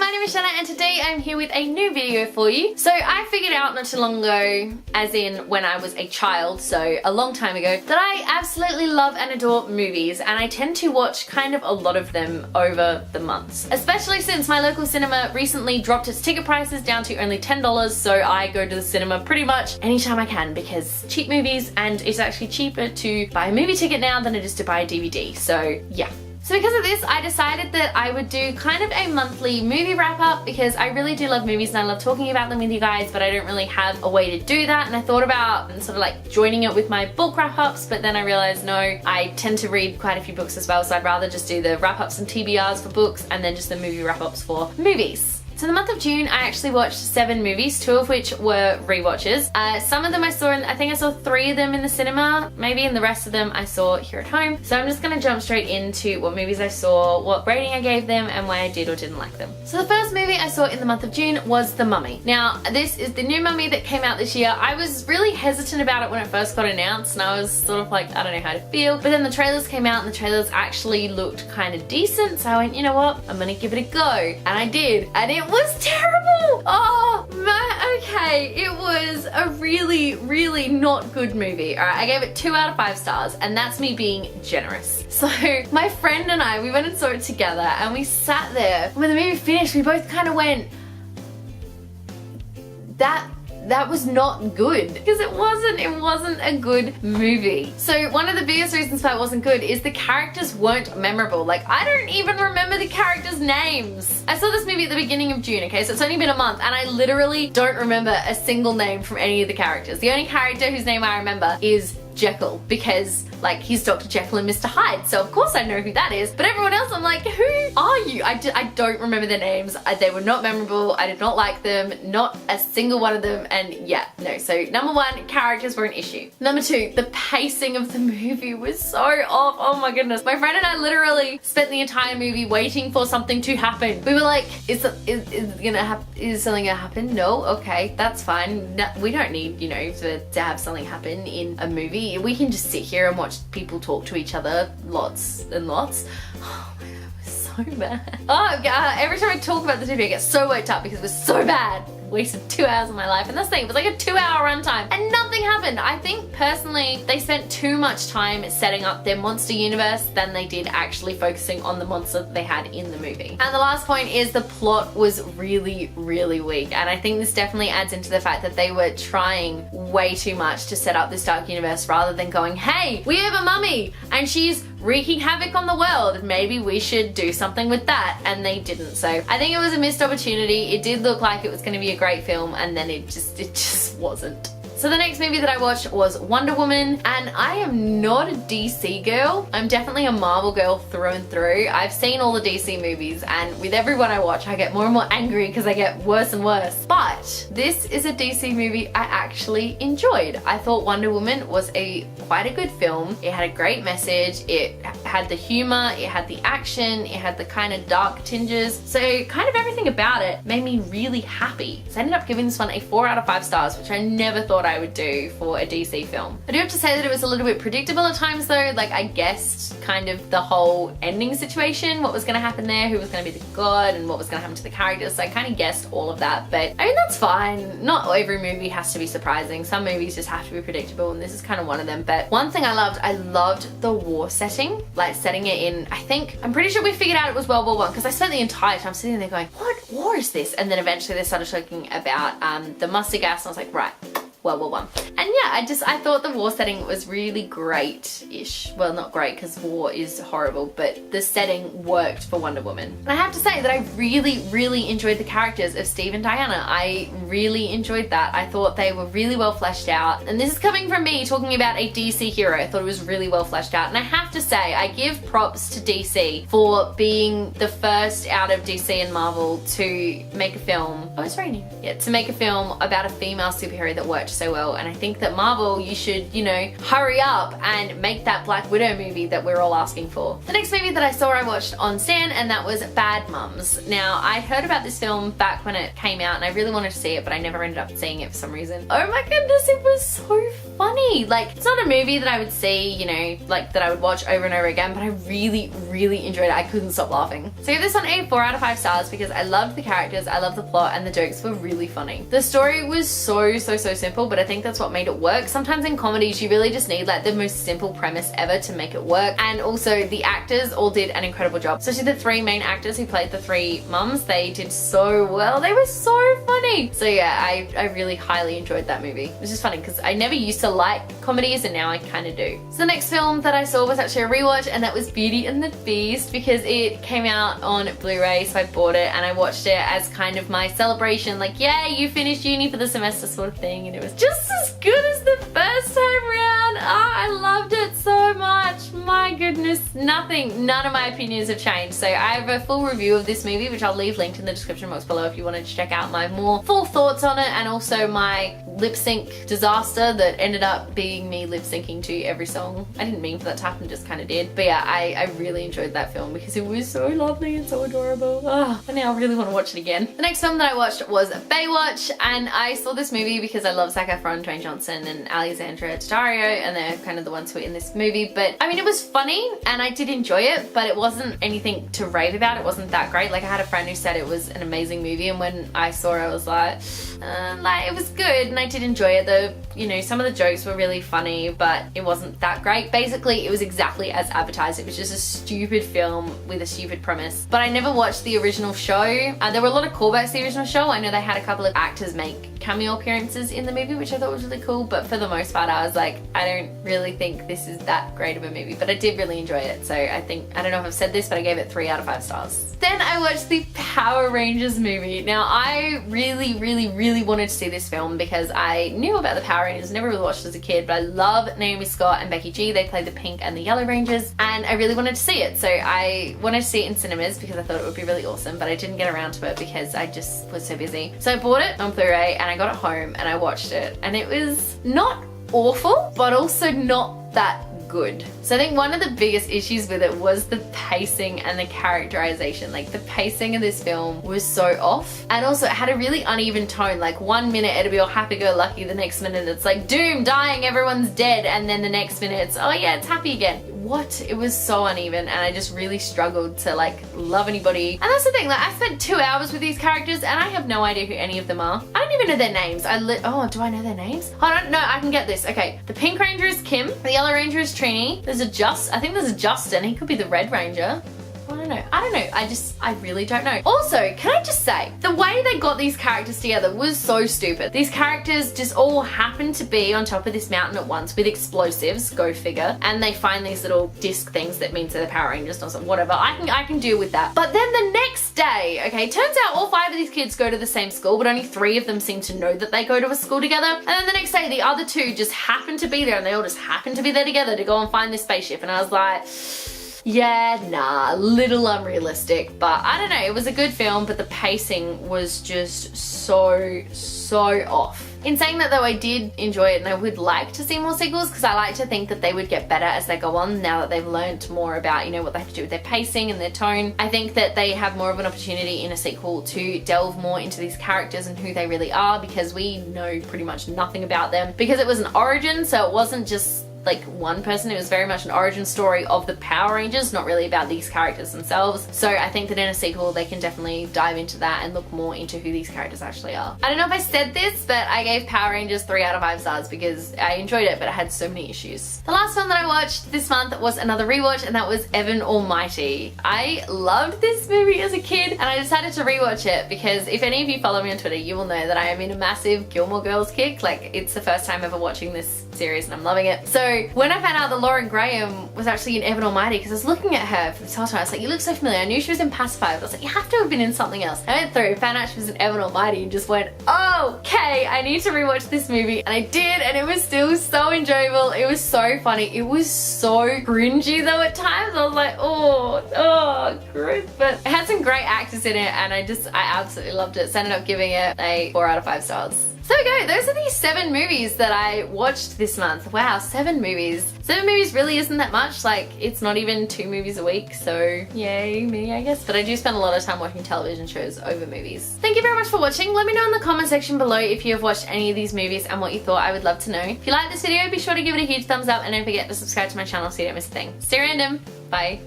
my name is Jenna and today I'm here with a new video for you. So I figured out not too long ago, as in when I was a child, so a long time ago, that I absolutely love and adore movies, and I tend to watch kind of a lot of them over the months. Especially since my local cinema recently dropped its ticket prices down to only $10, so I go to the cinema pretty much anytime I can because cheap movies, and it's actually cheaper to buy a movie ticket now than it is to buy a DVD, so yeah. So because of this, I decided that I would do kind of a monthly movie wrap up because I really do love movies and I love talking about them with you guys, but I don't really have a way to do that. And I thought about sort of like joining it with my book wrap ups, but then I realized no, I tend to read quite a few books as well, so I'd rather just do the wrap ups and TBRs for books and then just the movie wrap ups for movies. So the month of June, I actually watched 7 movies, 2 of which were rewatches. Some of them I saw I think I saw 3 of them in the cinema, maybe, and the rest of them I saw here at home. So I'm just gonna jump straight into what movies I saw, what rating I gave them, and why I did or didn't like them. So the first movie I saw in the month of June was The Mummy. Now, this is the new Mummy that came out this year. I was really hesitant about it when it first got announced, and I was sort of like, I don't know how to feel. But then the trailers came out, and the trailers actually looked kind of decent, so I went, you know what, I'm gonna give it a go. And I did, and it was terrible! Oh, man, okay. It was a really, really not good movie. Alright, I gave it 2 out of 5 stars, and that's me being generous. So, my friend and I, we went and saw it together, and we sat there. When the movie finished, we both kind of went, that was not good, because it wasn't a good movie. So one of the biggest reasons why it wasn't good is the characters weren't memorable. Like, I don't even remember the characters' names. I saw this movie at the beginning of June, okay, so it's only been a month, and I literally don't remember a single name from any of the characters. The only character whose name I remember is Jekyll, because like he's Dr. Jekyll and Mr. Hyde, so of course I know who that is. But everyone else, I'm like, who are you? I don't remember their names. They were not memorable. I did not like them, not a single one of them, and yeah, no. So number 1, characters were an issue. Number 2, the pacing of the movie was so off. Oh my goodness. My friend and I literally spent the entire movie waiting for something to happen. We were like, is something gonna happen? No? Okay, that's fine. No, we don't need, you know, to have something happen in a movie. We can just sit here and watch people talk to each other lots and lots. Oh my god, it was so bad. Oh, every time I talk about this movie I get so worked up because it was so bad. Wasted 2 hours of my life, and that's the thing, it was like a 2-hour runtime and nothing happened. I think personally they spent too much time setting up their monster universe than they did actually focusing on the monster that they had in the movie. And the last point is the plot was really, really weak, and I think this definitely adds into the fact that they were trying way too much to set up this dark universe rather than going, hey, we have a mummy and she's wreaking havoc on the world, maybe we should do something with that, and they didn't. So I think it was a missed opportunity. It did look like it was going to be a great film, and then it just wasn't. So the next movie that I watched was Wonder Woman, and I am not a DC girl. I'm definitely a Marvel girl through and through. I've seen all the DC movies, and with every one I watch I get more and more angry because I get worse and worse. But this is a DC movie I actually enjoyed. I thought Wonder Woman was quite a good film. It had a great message, it had the humor, it had the action, it had the kind of dark tinges. So kind of everything about it made me really happy. So I ended up giving this one a 4 out of 5 stars, which I never thought I would do for a DC film. I do have to say that it was a little bit predictable at times though. Like, I guessed kind of the whole ending situation, what was going to happen there, who was going to be the god, and what was going to happen to the characters. So I kind of guessed all of that, but I mean, that's fine. Not every movie has to be surprising. Some movies just have to be predictable, and this is kind of one of them. But one thing I loved the war setting, like setting it in, I'm pretty sure we figured out it was World War I, because I spent the entire time sitting there going, what war is this? And then eventually they started talking about the mustard gas, and I was like, right, World War I. And yeah, I thought the war setting was really great-ish. Well, not great because war is horrible, but the setting worked for Wonder Woman. And I have to say that I really, really enjoyed the characters of Steve and Diana. I really enjoyed that. I thought they were really well fleshed out. And this is coming from me talking about a DC hero. I thought it was really well fleshed out. And I have to say, I give props to DC for being the first out of DC and Marvel to make a film. Oh, it's raining. Yeah, to make a film about a female superhero that worked so well, and I think that Marvel, you should, you know, hurry up and make that Black Widow movie that we're all asking for. The next movie that I watched on Stan, and that was Bad Mums. Now, I heard about this film back when it came out and I really wanted to see it, but I never ended up seeing it for some reason. Oh my goodness, it was so funny. Like, it's not a movie that I would see, you know, like that I would watch over and over again, but I really enjoyed it. I couldn't stop laughing. So I give this one a 4 out of 5 stars because I loved the characters, I loved the plot, and the jokes were really funny. The story was so simple, but I think that's what made it work. Sometimes in comedies, you really just need like the most simple premise ever to make it work. And also the actors all did an incredible job. Especially the 3 main actors who played the 3 mums, they did so well. They were so funny. So yeah, I really highly enjoyed that movie. It was just funny because I never used to like comedies and now I kind of do. So the next film that I saw was actually a rewatch, and that was Beauty and the Beast because it came out on Blu-ray, so I bought it and I watched it as kind of my celebration, like, yeah, you finished uni for the semester sort of thing, and it was just as good as the first time round. I loved it so much. My goodness, none of my opinions have changed. So I have a full review of this movie, which I'll leave linked in the description box below if you wanted to check out my more full thoughts on it, and also my lip sync disaster that ended up being me lip syncing to every song. I didn't mean for that to happen, just kind of did. But yeah, I really enjoyed that film because it was so lovely and so adorable. And now I really want to watch it again. The next film that I watched was Baywatch, and I saw this movie because I love Zac Efron, Dwayne Johnson, and Alexandra Daddario, and they're kind of the ones who are in this movie. But I mean, it was funny and I did enjoy it, but it wasn't anything to rave about. It wasn't that great. Like, I had a friend who said it was an amazing movie, and when I saw it, I was like it was good, and I did enjoy it. You know, some of the jokes were really funny, but it wasn't that great. Basically, it was exactly as advertised. It was just a stupid film with a stupid premise. But I never watched the original show. There were a lot of callbacks to the original show. I know they had a couple of actors make cameo appearances in the movie, which I thought was really cool, but for the most part I was like, I don't really think this is that great of a movie, but I did really enjoy it. So I don't know if I've said this, but I gave it 3 out of 5 stars. Then I watched the Power Rangers movie. Now, I really wanted to see this film because I knew about the Power Rangers, never really watched it as a kid, but I love Naomi Scott and Becky G. They played the pink and the yellow Rangers, and I really wanted to see it. So I wanted to see it in cinemas because I thought it would be really awesome, but I didn't get around to it because I just was so busy. So I bought it on Blu-ray and I got it home and I watched it, and it was not awful, but also not that good. So I think one of the biggest issues with it was the pacing and the characterization. Like, the pacing of this film was so off, and also it had a really uneven tone. Like, 1 minute it'll be all happy-go-lucky, the next minute it's like doom, dying, everyone's dead, and then the next minute it's, oh yeah, it's happy again. What? It was so uneven, and I just really struggled to like love anybody. And that's the thing, like, I spent 2 hours with these characters and I have no idea who any of them are. I don't even know their names. Oh, do I know their names? Hold on, no, I can get this. Okay, the Pink Ranger is Kim, the Yellow Ranger is Trini, I think there's a Justin, he could be the Red Ranger. I don't know. I really don't know. Also, can I just say, the way they got these characters together was so stupid. These characters just all happened to be on top of this mountain at once with explosives, go figure, and they find these little disc things that means they're the Power Rangers or something, whatever. I can deal with that. But then the next day, okay, turns out all 5 of these kids go to the same school, but only 3 of them seem to know that they go to a school together. And then the next day, the other 2 just happen to be there, and they all just happen to be there together to go and find this spaceship. And I was like, yeah, nah, little unrealistic, but I don't know, it was a good film, but the pacing was just so off. In saying that though, I did enjoy it and I would like to see more sequels because I like to think that they would get better as they go on now that they've learned more about, you know, what they have to do with their pacing and their tone. I think that they have more of an opportunity in a sequel to delve more into these characters and who they really are, because we know pretty much nothing about them, because it was an origin, so it wasn't just like one person. It was very much an origin story of the Power Rangers, not really about these characters themselves. So I think that in a sequel they can definitely dive into that and look more into who these characters actually are. I don't know if I said this, but I gave Power Rangers 3 out of 5 stars because I enjoyed it, but it had so many issues. The last film that I watched this month was another rewatch, and that was Evan Almighty. I loved this movie as a kid, and I decided to rewatch it because if any of you follow me on Twitter, you will know that I am in a massive Gilmore Girls kick. Like, it's the first time ever watching this series and I'm loving it. So when I found out that Lauren Graham was actually in Evan Almighty, because I was looking at her for this whole time, I was like, you look so familiar. I knew she was in Pacifier, but I was like, you have to have been in something else. I went through, found out she was in Evan Almighty, and just went, oh, okay, I need to rewatch this movie. And I did, and it was still so enjoyable. It was so funny. It was so cringy though at times. I was like, oh, gross. But it had some great actors in it, and I absolutely loved it. So I ended up giving it a 4 out of 5 stars. So there we go, those are the 7 movies that I watched this month. Wow, 7 movies. 7 movies really isn't that much, like it's not even 2 movies a week, so yay me I guess. But I do spend a lot of time watching television shows over movies. Thank you very much for watching. Let me know in the comment section below if you have watched any of these movies and what you thought. I would love to know. If you like this video, be sure to give it a huge thumbs up and don't forget to subscribe to my channel so you don't miss a thing. Stay random, bye.